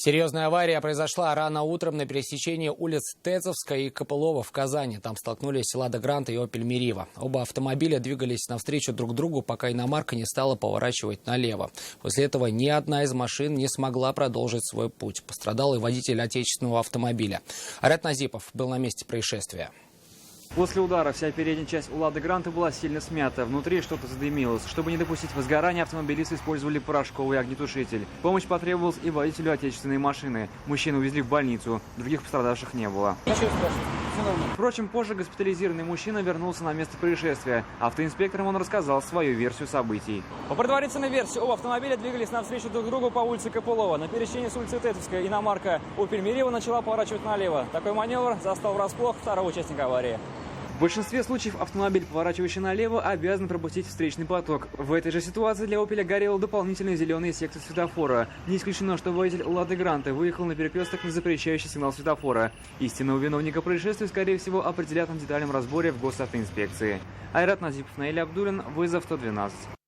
Серьезная авария произошла рано утром на пересечении улиц Тецовская и Копылова в Казани. Там столкнулись «Лада Гранта» и «Опель Мерива». Оба автомобиля двигались навстречу друг другу, пока иномарка не стала поворачивать налево. После этого ни одна из машин не смогла продолжить свой путь. Пострадал и водитель отечественного автомобиля. Айрат Назипов был на месте происшествия. После удара вся передняя часть у «Лады Гранта» была сильно смята. Внутри что-то задымилось. Чтобы не допустить возгорания, автомобилисты использовали порошковый огнетушитель. Помощь потребовалась и водителю отечественной машины. Мужчину увезли в больницу. Других пострадавших не было. Впрочем, позже госпитализированный мужчина вернулся на место происшествия. Автоинспекторам он рассказал свою версию событий. По предварительной версии, оба автомобиля двигались навстречу друг другу по улице Копылова. На пересечении с улицы Тецовская иномарка «Опель Мерива» начала поворачивать налево. Такой маневр застал врасплох второго участника аварии. В большинстве случаев автомобиль, поворачивающий налево, обязан пропустить встречный поток. В этой же ситуации для «Опеля» горела дополнительная зеленая секция светофора. Не исключено, что водитель «Лады Гранта» выехал на перекресток на запрещающий сигнал светофора. Истинного виновника происшествия, скорее всего, определят на детальном разборе в госавтоинспекции. Айрат Назипов, Наиль Абдулин, вызов 112.